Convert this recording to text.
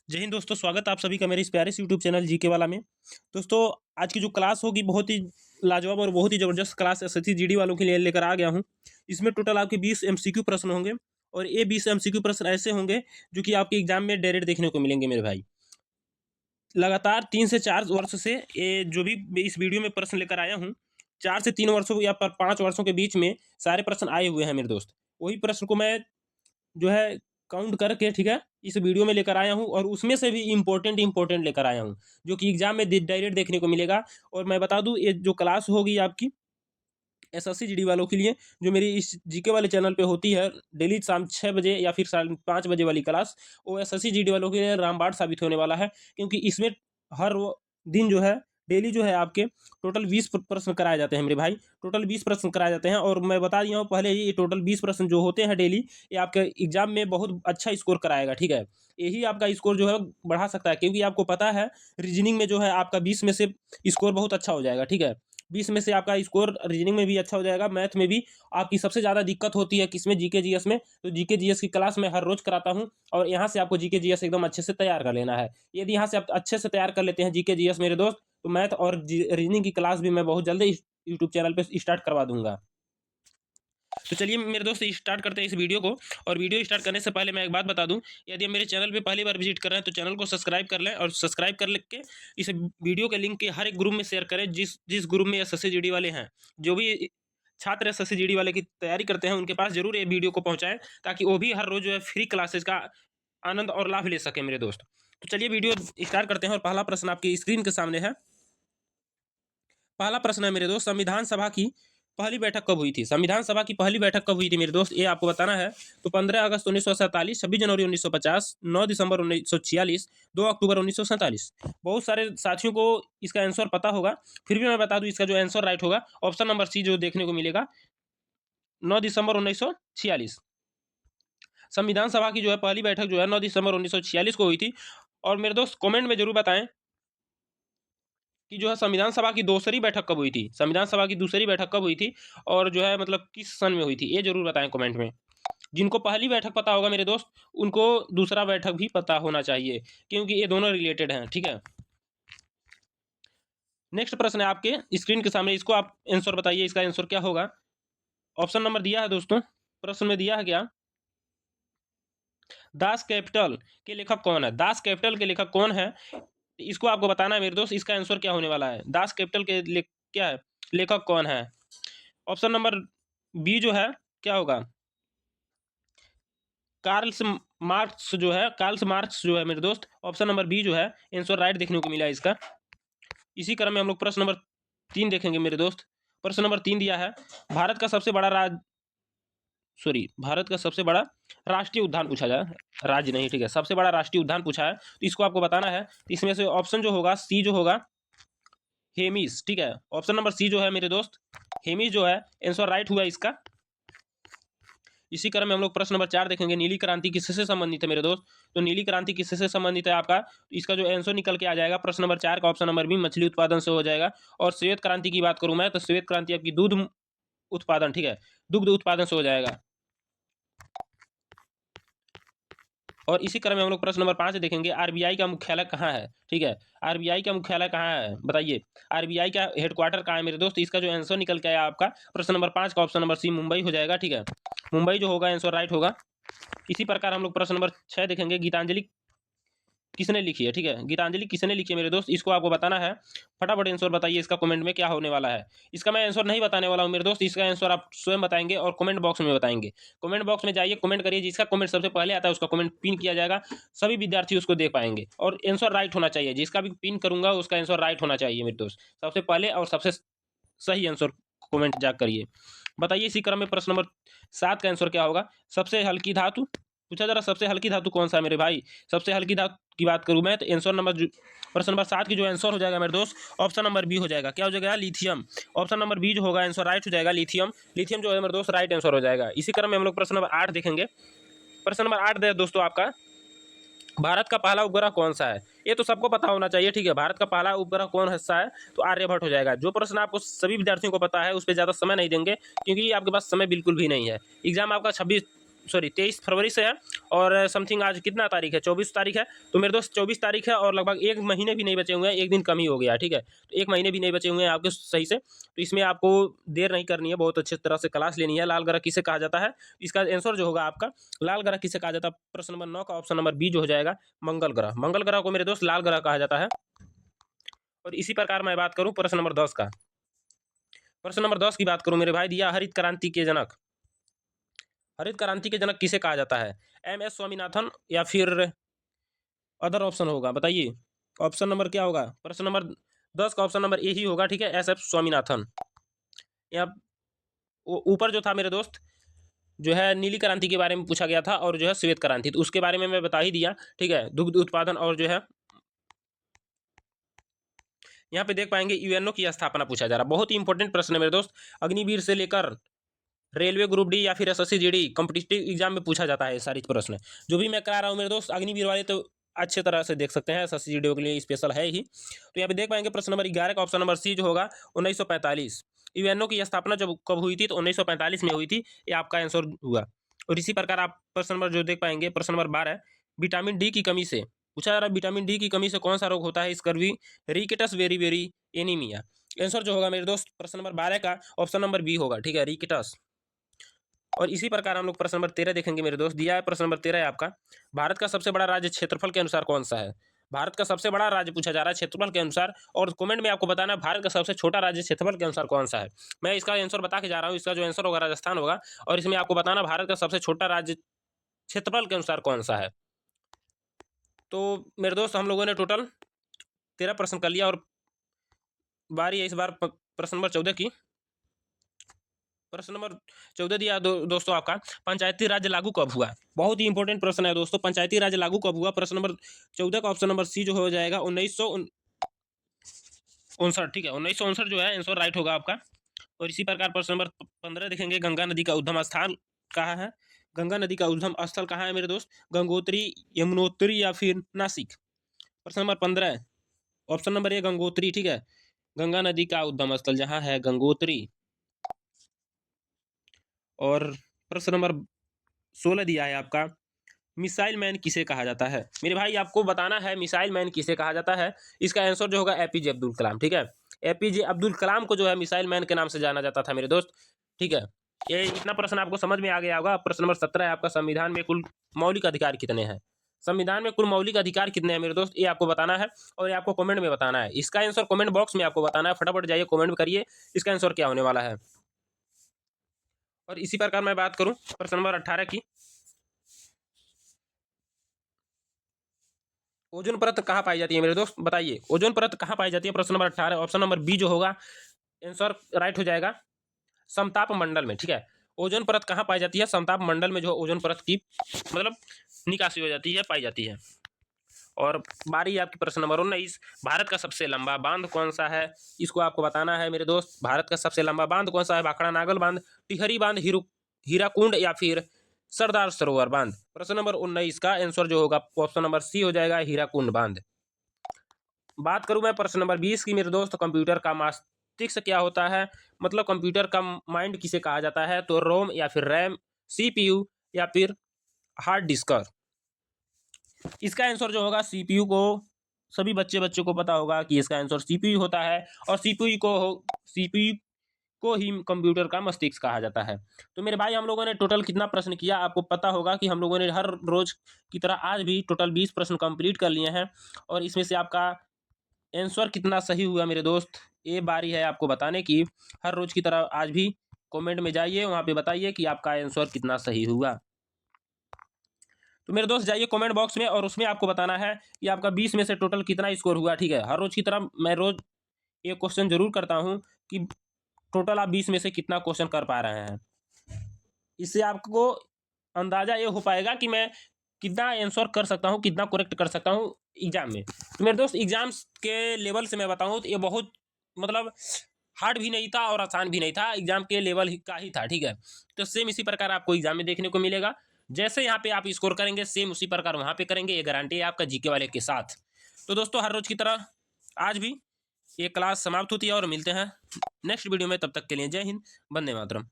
जय हिंद दोस्तों, स्वागत है आप सभी का मेरे इस प्यारे से यूट्यूब चैनल जीके वाला में। दोस्तों, आज की जो क्लास होगी बहुत ही लाजवाब और बहुत ही ज़बरदस्त क्लास एसएससी जीडी वालों के लिए लेकर आ गया हूँ। इसमें टोटल आपके 20 एमसीक्यू प्रश्न होंगे और ये 20 एमसीक्यू प्रश्न ऐसे होंगे जो कि आपके एग्जाम में डायरेक्ट देखने को मिलेंगे मेरे भाई। लगातार 3 से 4 वर्ष से ये जो भी इस वीडियो में प्रश्न लेकर आया हूँ, 4 से 3 वर्षों या 5 वर्षों के बीच में सारे प्रश्न आए हुए हैं मेरे दोस्त। वही प्रश्न को मैं जो है काउंट करके, ठीक है, इस वीडियो में लेकर आया हूँ और उसमें से भी इम्पोर्टेंट लेकर आया हूँ जो कि एग्जाम में डायरेक्ट देखने को मिलेगा। और मैं बता दूं, ये जो क्लास होगी आपकी एसएससी जीडी वालों के लिए, जो मेरी इस जीके वाले चैनल पे होती है डेली शाम 6 बजे या फिर 5:30 बजे वाली क्लास, वो एसएससी जीडी वालों के लिए रामबाण साबित होने वाला है। क्योंकि इसमें हर दिन जो है डेली जो है आपके टोटल 20 प्रश्न कराए जाते हैं मेरे भाई। टोटल 20 प्रश्न कराए जाते हैं और मैं बता दिया हूँ पहले ही, ये टोटल 20 प्रश्न जो होते हैं डेली, ये आपके एग्जाम में बहुत अच्छा स्कोर कराएगा। ठीक है, यही आपका स्कोर जो है बढ़ा सकता है, क्योंकि आपको पता है रीजनिंग में जो है आपका 20 में से स्कोर बहुत अच्छा हो जाएगा। ठीक है, 20 में से आपका स्कोर रीजनिंग में भी अच्छा हो जाएगा, मैथ में भी। आपकी सबसे ज़्यादा दिक्कत होती है किसमें? जीके जीएस में। तो जीके जीएस की क्लास मैं हर रोज कराता हूँ और यहाँ से आपको जीके जीएस एकदम अच्छे से तैयार कर लेना है। यदि यहाँ से आप अच्छे से तैयार कर लेते हैं जीके जीएस मेरे दोस्त, तो मैथ और रीजनिंग की क्लास भी मैं बहुत जल्दी यूट्यूब चैनल पर स्टार्ट करवा दूंगा। तो चलिए मेरे दोस्त स्टार्ट करते हैं इस वीडियो को। और वीडियो स्टार्ट करने से पहले मैं एक बात बता दूं, यदि आप मेरे चैनल पे पहली बार विजिट कर रहे हैं तो चैनल को सब्सक्राइब कर लें और सब्सक्राइब कर के इस वीडियो के लिंक के हर एक ग्रुप में शेयर करें। जिस जिस ग्रुप में एसएससी जीडी वाले हैं, जो भी छात्र एसएससी जीडी वाले की तैयारी करते हैं, उनके पास जरूर ये वीडियो को पहुंचाएं, ताकि वो भी हर रोज जो है फ्री क्लासेज का आनंद और लाभ ले सके मेरे दोस्त। तो चलिए वीडियो स्टार्ट करते हैं और पहला प्रश्न आपकी स्क्रीन के सामने है। पहला प्रश्न है मेरे दोस्त, संविधान सभा की पहली बैठक कब हुई थी? संविधान सभा की पहली बैठक कब हुई थी मेरे दोस्त, ये आपको बताना है। तो 15 अगस्त 1947, 26 जनवरी 1950, 9 दिसंबर 1946, 2 अक्टूबर 1947। बहुत सारे साथियों को इसका आंसर पता होगा, फिर भी मैं बता दूं इसका जो आंसर राइट होगा ऑप्शन नंबर सी जो देखने को मिलेगा, 9 दिसंबर 1946। संविधान सभा की जो है पहली बैठक जो है 9 दिसंबर 1946 को हुई थी। और मेरे दोस्त कमेंट में जरूर बताएं कि जो है संविधान सभा की दूसरी बैठक कब हुई थी, संविधान सभा की दूसरी बैठक कब हुई थी और जो है मतलब किस सन में हुई थी, ये जरूर बताएं कमेंट में। जिनको पहली बैठक पता होगा मेरे दोस्त, उनको दूसरा बैठक भी पता होना चाहिए, क्योंकि ये दोनों रिलेटेड हैं। ठीक है, नेक्स्ट प्रश्न है आपके स्क्रीन के सामने, इसको आप आंसर बताइए, इसका आंसर क्या होगा। ऑप्शन नंबर दिया है दोस्तों, प्रश्न में दिया है क्या, दास कैपिटल के लेखक कौन है? दास कैपिटल के लेखक कौन है, इसको आपको बताना है मेरे दोस्त। इसका आंसर क्या होने वाला है, दास कैपिटल के क्या है, लेखक कौन है? ऑप्शन नंबर बी जो है क्या होगा, कार्ल्स मार्क्स जो है, कार्ल्स मार्क्स जो है मेरे दोस्त। ऑप्शन नंबर बी जो है आंसर राइट देखने को मिला है इसका। इसी क्रम में हम लोग प्रश्न नंबर 3 देखेंगे मेरे दोस्त। प्रश्न नंबर 3 दिया है, भारत का सबसे बड़ा भारत का सबसे बड़ा राष्ट्रीय उद्यान पूछा जाए, राज्य नहीं, ठीक है, सबसे बड़ा राष्ट्रीय उद्यान पूछा है, तो इसको आपको बताना है। इसमें से ऑप्शन जो होगा सी जो होगा हेमिस, ठीक है, ऑप्शन नंबर सी जो है मेरे दोस्त हेमिस जो है आंसर राइट हुआ इसका। इसी क्रम में हम लोग प्रश्न नंबर 4 देखेंगे, नीली क्रांति किससे संबंधित है मेरे दोस्त। तो नीली क्रांति किससे संबंधित है आपका, इसका जो आंसर निकल के आ जाएगा प्रश्न नंबर 4 का ऑप्शन नंबर बी, मछली उत्पादन से हो जाएगा। और श्वेत क्रांति की बात करूं मैं, तो श्वेत क्रांति आपकी दूध उत्पादन, ठीक है, दुग्ध उत्पादन से हो जाएगा। और इसी क्रम में हम लोग प्रश्न नंबर 5 देखेंगे, आरबीआई का मुख्यालय कहाँ है? ठीक है, आरबीआई का मुख्यालय कहाँ है बताइए, आरबीआई का हेडक्वार्टर कहाँ है मेरे दोस्त। इसका जो आंसर निकल के आया आपका प्रश्न नंबर 5 का ऑप्शन नंबर सी, मुंबई हो जाएगा। ठीक है, मुंबई जो होगा आंसर राइट होगा। इसी प्रकार हम लोग प्रश्न नंबर 6 देखेंगे, गीतांजलि किसने लिखी है? ठीक है, गीतांजलि किसने लिखी है मेरे दोस्त, इसको आपको बताना है। फटाफट आंसर बताइए, इसका कमेंट में क्या होने वाला है। इसका मैं आंसर नहीं बताने वाला हूं मेरे दोस्त, इसका आंसर आप स्वयं बताएंगे और कमेंट बॉक्स में बताएंगे। कमेंट बॉक्स में जाइए, कमेंट करिए, जिसका कमेंट सबसे पहले आता है उसका कमेंट पिन किया जाएगा, सभी विद्यार्थी उसको देख पाएंगे। और आंसर राइट होना चाहिए, जिसका भी पिन करूंगा उसका आंसर राइट होना चाहिए मेरे दोस्त, सबसे पहले और सबसे सही आंसर कमेंट जा करिए, बताइए। इसी क्रम में प्रश्न नंबर 7 का आंसर क्या होगा, सबसे हल्की धातु पूछा जा रहा, सबसे हल्की धातु कौन सा है मेरे भाई। सबसे हल्की धातु की बात करूं मैं, तो आंसर नंबर प्रश्न नंबर 7 की जो आंसर हो जाएगा मेरे दोस्त, ऑप्शन नंबर बी हो जाएगा। क्या हो जाएगा, लिथियम। ऑप्शन नंबर बी जो होगा आंसर राइट हो जाएगा, लिथियम। लिथियम जो है मेरे दोस्त राइट आंसर हो जाएगा। इसी क्रम में हम लोग प्रश्न नंबर 8 देखेंगे। प्रश्न नंबर 8 दे दोस्तों आपका, भारत का पहला उपग्रह कौन सा है? ये तो सबको पता होना चाहिए। ठीक है, भारत का पहला उपग्रह कौन सा है, तो आर्यभट्ट हो जाएगा। जो प्रश्न आपको सभी विद्यार्थियों को पता है, उस पर ज़्यादा समय नहीं देंगे, क्योंकि आपके पास समय बिल्कुल भी नहीं है। एग्जाम आपका सॉरी 23 फरवरी से है और समथिंग आज कितना तारीख है, 24 तारीख है। तो मेरे दोस्त 24 तारीख है और लगभग 1 महीने भी नहीं बचे हुए हैं, 1 दिन कम ही हो गया, ठीक है। तो 1 महीने भी नहीं बचे हुए हैं आपके सही से। तो इसमें आपको देर नहीं करनी है, बहुत अच्छी तरह से क्लास लेनी है। लाल ग्रह किसे कहा जाता है, इसका आंसर जो होगा आपका लाल ग्रह किसे कहा जाता है, प्रश्न नंबर 9 का ऑप्शन नंबर बी जो हो जाएगा मंगल ग्रह। मंगल ग्रह को मेरे दोस्त लाल ग्रह कहा जाता है। और इसी प्रकार मैं बात करूं प्रश्न नंबर 10 का। प्रश्न नंबर 10 की बात करूं मेरे भाई, दिया हरित क्रांति के जनक। हरित क्रांति के जनक किसे कहा जाता है, एम.एस. स्वामीनाथन या फिर अदर ऑप्शन होगा, बताइए ऑप्शन नंबर क्या होगा। प्रश्न नंबर 10 का ऑप्शन नंबर ए ही होगा, ठीक है, एस.एफ. स्वामीनाथन। या ऊपर जो था मेरे दोस्त जो है नीली क्रांति के बारे में पूछा गया था और जो है श्वेत क्रांति, तो उसके बारे में मैं बता ही दिया, ठीक है। दुग्ध उत्पादन और जो है यहाँ पे देख पाएंगे यूएनओ की स्थापना पूछा जा रहा है। बहुत ही इंपॉर्टेंट प्रश्न है मेरे दोस्त, अग्निवीर से लेकर रेलवे ग्रुप डी या फिर एसएससी जीडी कॉम्पिटिटिव एग्जाम में पूछा जाता है सारी प्रश्न। जो भी मैं करा रहा हूँ मेरे दोस्त, अग्निवीर वाले तो अच्छे तरह से देख सकते हैं, एसएससी जीडी के लिए स्पेशल है ही। तो यहाँ पे देख पाएंगे प्रश्न नंबर 11 का ऑप्शन नंबर सी जो होगा 1945। यूएनओ की स्थापना जब कब हुई थी, तो 1945 में हुई थी, ये आपका आंसर हुआ। और इसी प्रकार आप प्रश्न नंबर जो देख पाएंगे प्रश्न नंबर 12 विटामिन डी की कमी से पूछा जा रहा है, विटामिन डी की कमी से कौन सा रोग होता है, scurvy, rickets very anaemia. Answer जो होगा मेरे दोस्त प्रश्न नंबर 12 का ऑप्शन नंबर बी होगा, ठीक है, रिकेटस। और इसी प्रकार हम लोग प्रश्न नंबर 13 देखेंगे मेरे दोस्त। दिया है प्रश्न नंबर 13 है आपका, भारत का सबसे बड़ा राज्य क्षेत्रफल के अनुसार कौन सा है। भारत का सबसे बड़ा राज्य पूछा जा रहा है क्षेत्रफल के अनुसार, और कमेंट में आपको बताना है भारत का सबसे छोटा राज्य क्षेत्रफल के अनुसार कौन सा है। मैं इसका आंसर बता के जा रहा हूँ, इसका जो आंसर होगा राजस्थान होगा। और इसमें आपको बताना भारत का सबसे छोटा राज्य क्षेत्रफल के अनुसार कौन सा है। तो मेरे दोस्त हम लोगों ने टोटल 13 प्रश्न कर लिया और बारी है इस बार प्रश्न नंबर 14 की। प्रश्न नंबर 14 दिया दोस्तों आपका, पंचायती राज लागू कब हुआ। बहुत ही इंपॉर्टेंट प्रश्न है दोस्तों, पंचायती राज लागू कब हुआ। प्रश्न नंबर 14 का ऑप्शन नंबर सी जो हो जाएगा 1959, ठीक है, 1959 जो है आंसर राइट होगा आपका। और इसी प्रकार प्रश्न नंबर 15 देखेंगे, गंगा नदी का उद्गम स्थान कहाँ है। गंगा नदी का उद्गम स्थल कहाँ है मेरे दोस्त, गंगोत्री, यमुनोत्री या फिर नासिक। प्रश्न number 15 option number A Gangotri, ठीक है, गंगा नदी का उद्गम स्थल जहाँ है गंगोत्री। और प्रश्न नंबर 16 दिया है आपका, मिसाइल मैन किसे कहा जाता है। मेरे भाई आपको बताना है मिसाइल मैन किसे कहा जाता है। इसका आंसर जो होगा एपीजे अब्दुल कलाम, ठीक है, एपीजे अब्दुल कलाम को जो है मिसाइल मैन के नाम से जाना जाता था मेरे दोस्त, ठीक है। ये इतना प्रश्न आपको समझ में आ गया होगा। प्रश्न नंबर 17 है आपका, संविधान में कुल मौलिक अधिकार कितने हैं। संविधान में कुल मौलिक अधिकार कितने हैं मेरे दोस्त, ये आपको बताना है और ये आपको कमेंट में बताना है। इसका आंसर कमेंट बॉक्स में आपको बताना है, फटाफट जाइए कमेंट करिए इसका आंसर क्या होने वाला है। और इसी प्रकार मैं बात करूं प्रश्न नंबर 18 की, ओजोन परत कहाँ पाई जाती है मेरे दोस्त, बताइए ओजोन परत कहाँ पाई जाती है। प्रश्न नंबर 18 ऑप्शन नंबर बी जो होगा आंसर राइट हो जाएगा, समताप मंडल में, ठीक है। ओजोन परत कहाँ पाई जाती है, समताप मंडल में जो ओजोन परत की मतलब निकासी हो जाती है, पाई जाती है। और बारी आपकी प्रश्न नंबर 19, भारत का सबसे लंबा बांध कौन सा है, इसको आपको बताना है मेरे दोस्त। भारत का सबसे लंबा बांध कौन सा है, भाखड़ा नागल बांध, टिहरी बांध, हीराकुंड या फिर सरदार सरोवर बांध। प्रश्न नंबर 19 का आंसर जो होगा ऑप्शन नंबर सी हो जाएगा, हीराकुंड बांध। बात करूं मैं प्रश्न नंबर 20 की मेरे दोस्त, कंप्यूटर का मस्तिष्क क्या होता है, मतलब कंप्यूटर का माइंड किसे कहा जाता है। तो रोम या फिर रैम, सीपीयू या फिर हार्ड डिस्क। इसका आंसर जो होगा सीपीयू को, सभी बच्चों को पता होगा कि इसका आंसर सीपीयू होता है। और सीपीयू को ही कंप्यूटर का मस्तिष्क कहा जाता है। तो मेरे भाई हम लोगों ने टोटल कितना प्रश्न किया, आपको पता होगा कि हम लोगों ने हर रोज की तरह आज भी टोटल 20 प्रश्न कंप्लीट कर लिए हैं। और इसमें से आपका आंसर कितना सही हुआ मेरे दोस्त, ये बारी है आपको बताने की। हर रोज की तरह आज भी कमेंट में जाइए, वहाँ पे बताइए कि आपका आंसर कितना सही हुआ। तो मेरे दोस्त जाइए कमेंट बॉक्स में और उसमें आपको बताना है कि आपका 20 में से टोटल कितना स्कोर हुआ, ठीक है। हर रोज की तरह मैं रोज ये क्वेश्चन जरूर करता हूँ कि टोटल आप 20 में से कितना क्वेश्चन कर पा रहे हैं। इससे आपको अंदाजा ये हो पाएगा कि मैं कितना आंसर कर सकता हूँ, कितना करेक्ट कर सकता हूँ एग्जाम में। तो मेरे दोस्त एग्जाम्स के लेवल से मैं बताऊँ तो ये बहुत मतलब हार्ड भी नहीं था और आसान भी नहीं था, एग्जाम के लेवल का ही था, ठीक है। तो सेम इसी प्रकार आपको एग्जाम में देखने को मिलेगा। जैसे यहाँ पे आप स्कोर करेंगे सेम उसी प्रकार वहाँ पे करेंगे, ये गारंटी है आपका जीके वाले के साथ। तो दोस्तों हर रोज की तरह आज भी ये क्लास समाप्त होती है और मिलते हैं नेक्स्ट वीडियो में, तब तक के लिए जय हिंद, वंदे मातरम।